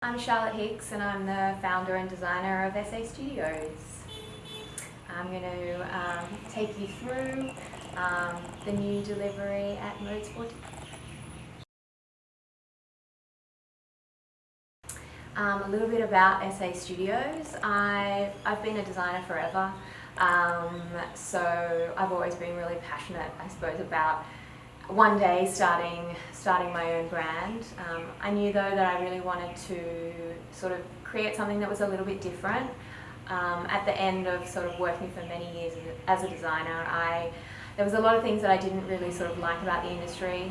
I'm Charlotte Hicks and I'm the founder and designer of ESSE Studios. I'm going to take you through the new delivery at Mode Sportif. A little bit about ESSE Studios. I've been a designer forever, so I've always been really passionate, I suppose, about one day starting my own brand. I knew though that I really wanted to sort of create something that was a little bit different. At the end of sort of working for many years as a designer, there was a lot of things that I didn't really sort of like about the industry.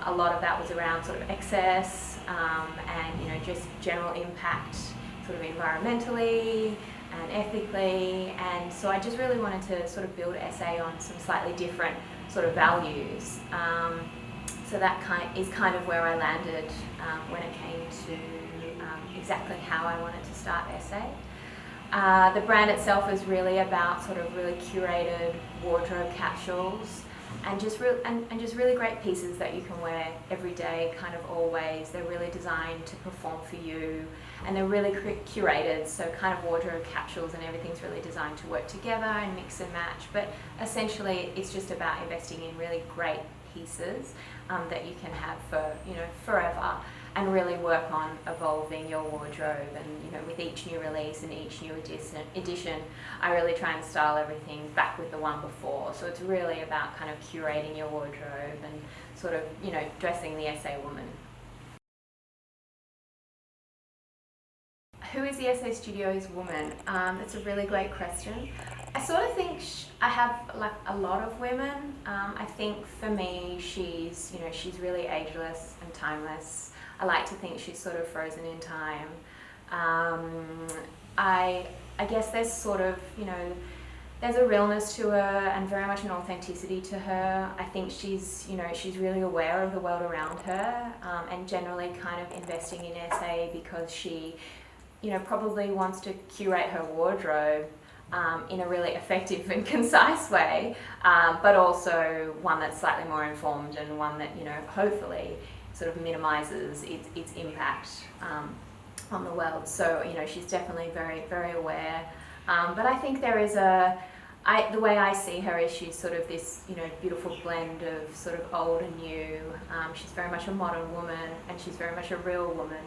A lot of that was around sort of excess and just general impact, sort of environmentally and ethically, and so I just really wanted to sort of build ESSE on some slightly different sort of values. So that is kind of where I landed when it came to exactly how I wanted to start ESSE. The brand itself is really about sort of really curated wardrobe capsules and just really great pieces that you can wear every day, kind of always. They're really designed to perform for you, and they're really curated, so kind of wardrobe capsules and everything's really designed to work together and mix and match. But essentially it's just about investing in really great pieces that you can have for forever, and really work on evolving your wardrobe. And with each new release and each new edition, I really try and style everything back with the one before. So it's really about kind of curating your wardrobe and sort of dressing the ESSE woman. Who is the ESSE Studios woman? It's a really great question. I sort of think I have like a lot of women. I think for me, she's really ageless and timeless. I like to think she's sort of frozen in time. I guess there's sort of there's a realness to her and very much an authenticity to her. I think she's really aware of the world around her, and generally kind of investing in ESSE because she probably wants to curate her wardrobe in a really effective and concise way, but also one that's slightly more informed and one that hopefully sort of minimises its impact on the world. So she's definitely very, very aware. But I think there is the way I see her is she's sort of this beautiful blend of sort of old and new. She's very much a modern woman, and she's very much a real woman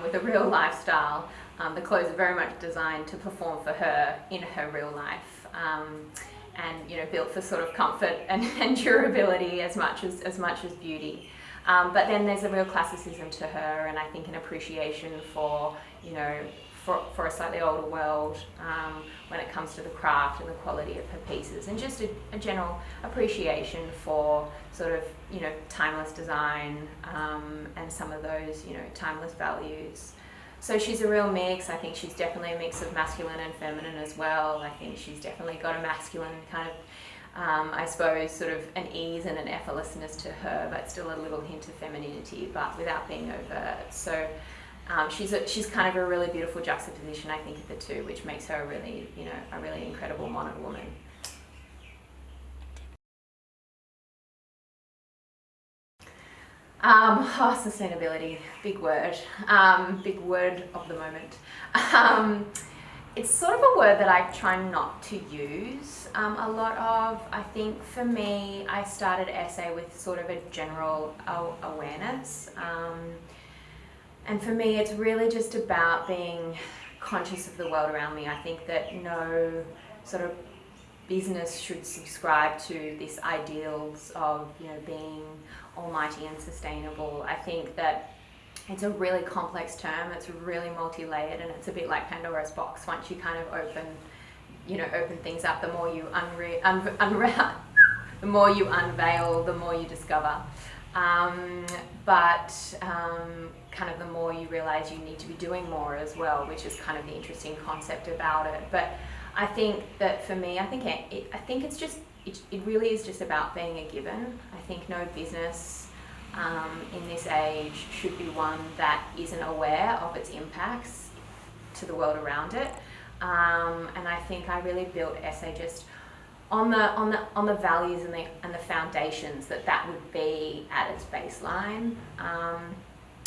with a real lifestyle. The clothes are very much designed to perform for her in her real life, and built for sort of comfort and durability as much as beauty. But then there's a real classicism to her, and I think an appreciation for for a slightly older world when it comes to the craft and the quality of her pieces, and just a general appreciation for sort of timeless design and some of those timeless values. So she's a real mix. I think she's definitely a mix of masculine and feminine as well. I think she's definitely got a masculine kind of I suppose sort of an ease and an effortlessness to her, but still a little hint of femininity, but without being overt. So she's kind of a really beautiful juxtaposition, I think, of the two, which makes her a really incredible modern woman. Sustainability, big word of the moment. It's sort of a word that I try not to use a lot of. I think for me, I started ESSE with sort of a general awareness. And for me, it's really just about being conscious of the world around me. I think that no sort of business should subscribe to this ideals of being almighty and sustainable. I think that it's a really complex term. It's really multi-layered, and it's a bit like Pandora's box. Once you kind of open things up, the more you the more you unveil, the more you discover. But kind of the more you realize you need to be doing more as well, which is kind of the interesting concept about it. But I think that for me, I think it really is just about being a given. I think no business in this age should be one that isn't aware of its impacts to the world around it. And I think I really built ESSE just on the values and the foundations that would be at its baseline.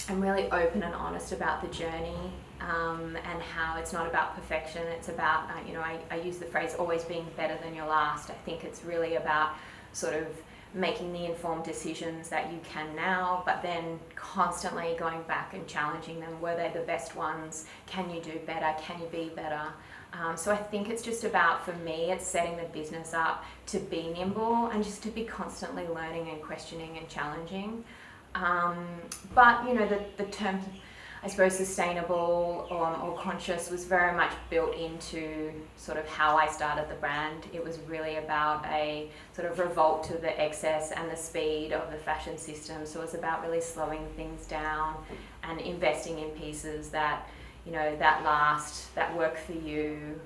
I'm really open and honest about the journey, and how it's not about perfection. It's about, I use the phrase always being better than your last. I think it's really about sort of making the informed decisions that you can now, but then constantly going back and challenging them. Were they the best ones? Can you do better? Can you be better? So I think it's just about, for me, it's setting the business up to be nimble and just to be constantly learning and questioning and challenging. But the term, I suppose, sustainable or conscious was very much built into sort of how I started the brand. It was really about a sort of revolt to the excess and the speed of the fashion system. So it was about really slowing things down and investing in pieces that, that last, that work for you.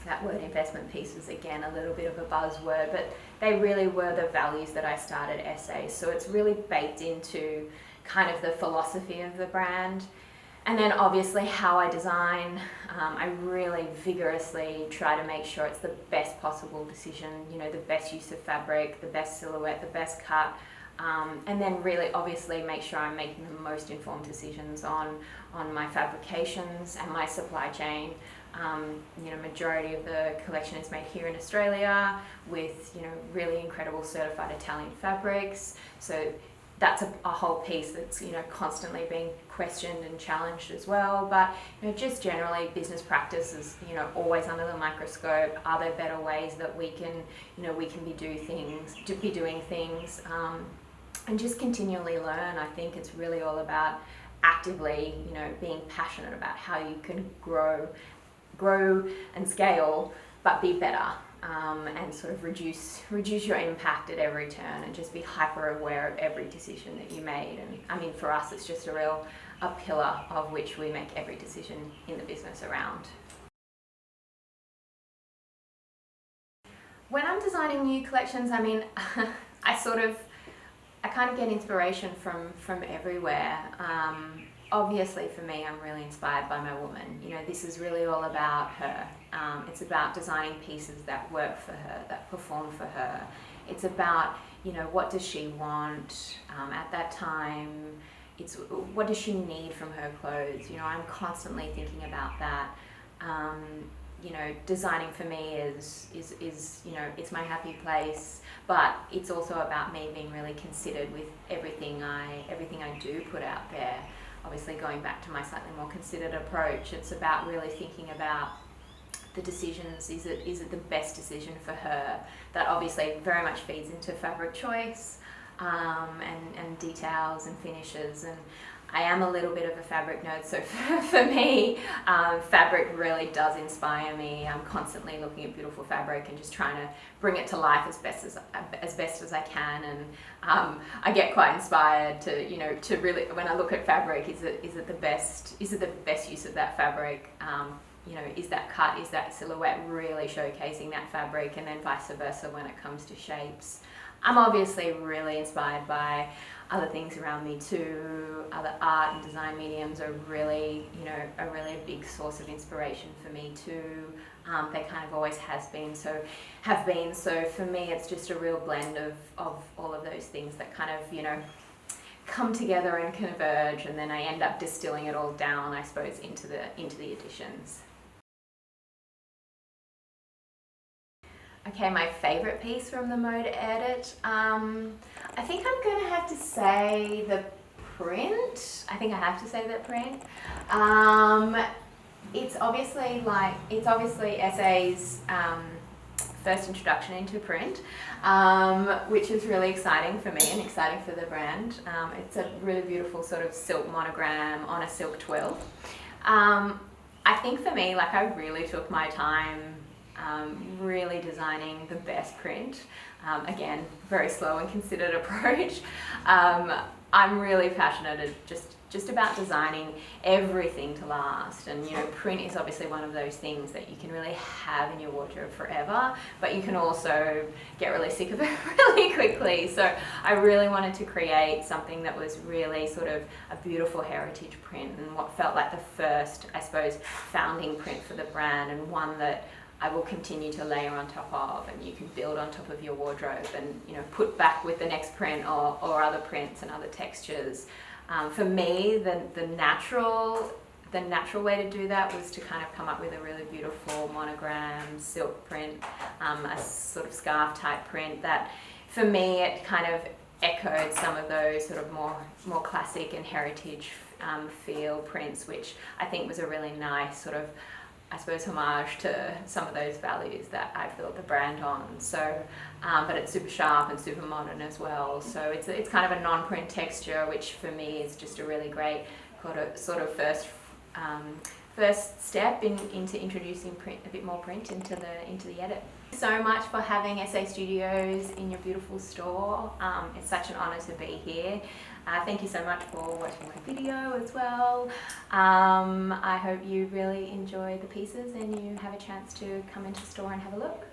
That word investment piece was, again, a little bit of a buzzword, but they really were the values that I started ESSE. So it's really baked into kind of the philosophy of the brand. And then obviously how I design, I really vigorously try to make sure it's the best possible decision, the best use of fabric, the best silhouette, the best cut. And then really obviously make sure I'm making the most informed decisions on my fabrications and my supply chain. Majority of the collection is made here in Australia with, really incredible certified Italian fabrics. So that's a whole piece that's, constantly being questioned and challenged as well. But, just generally business practice is, always under the microscope. Are there better ways that we can, we can be doing things, and just continually learn. I think it's really all about actively, being passionate about how you can grow and scale, but be better, and sort of reduce your impact at every turn, and just be hyper aware of every decision that you made. And I mean, for us, it's just a pillar of which we make every decision in the business around. When I'm designing new collections, I mean, I kind of get inspiration from everywhere. Obviously for me, I'm really inspired by my woman. This is really all about her. It's about designing pieces that work for her, that perform for her. It's about, what does she want at that time? It's what does she need from her clothes? I'm constantly thinking about that. Designing for me is it's my happy place, but it's also about me being really considered with everything I do put out there. Obviously, going back to my slightly more considered approach, it's about really thinking about the decisions. Is it the best decision for her? That obviously very much feeds into fabric choice, and details and finishes. And I am a little bit of a fabric nerd, so for me, fabric really does inspire me. I'm constantly looking at beautiful fabric and just trying to bring it to life as best as I can. And I get quite inspired to really, when I look at fabric, is it the best use of that fabric? Is that cut, is that silhouette really showcasing that fabric, and then vice versa when it comes to shapes. I'm obviously really inspired by other things around me too. Other art and design mediums are really, a big source of inspiration for me too. They kind of always have been. So for me, it's just a real blend of all of those things that kind of, come together and converge, and then I end up distilling it all down, I suppose, into the editions. Okay, my favourite piece from the Mode edit. I think I'm going to have to say the print. It's obviously ESSE's first introduction into print, which is really exciting for me and exciting for the brand. It's a really beautiful sort of silk monogram on a silk twill. I think for me, I really took my time really designing the best print. Again, very slow and considered approach. I'm really passionate just about designing everything to last, and print is obviously one of those things that you can really have in your wardrobe forever, but you can also get really sick of it really quickly. So I really wanted to create something that was really sort of a beautiful heritage print, and what felt like the first, I suppose, founding print for the brand, and one that I will continue to layer on top of, and you can build on top of your wardrobe and put back with the next print or other prints and other textures. For me, the natural way to do that was to kind of come up with a really beautiful monogram silk print, a sort of scarf type print that for me it kind of echoed some of those sort of more classic and heritage feel prints, which I think was a really nice sort of, I suppose, homage to some of those values that I've built the brand on. So, but it's super sharp and super modern as well. So it's kind of a non-print texture, which for me is just a really great sort of first step into introducing print, a bit more print into the edit. So much for having ESSE Studios in your beautiful store. It's such an honour to be here. Thank you so much for watching my video as well. I hope you really enjoy the pieces and you have a chance to come into the store and have a look.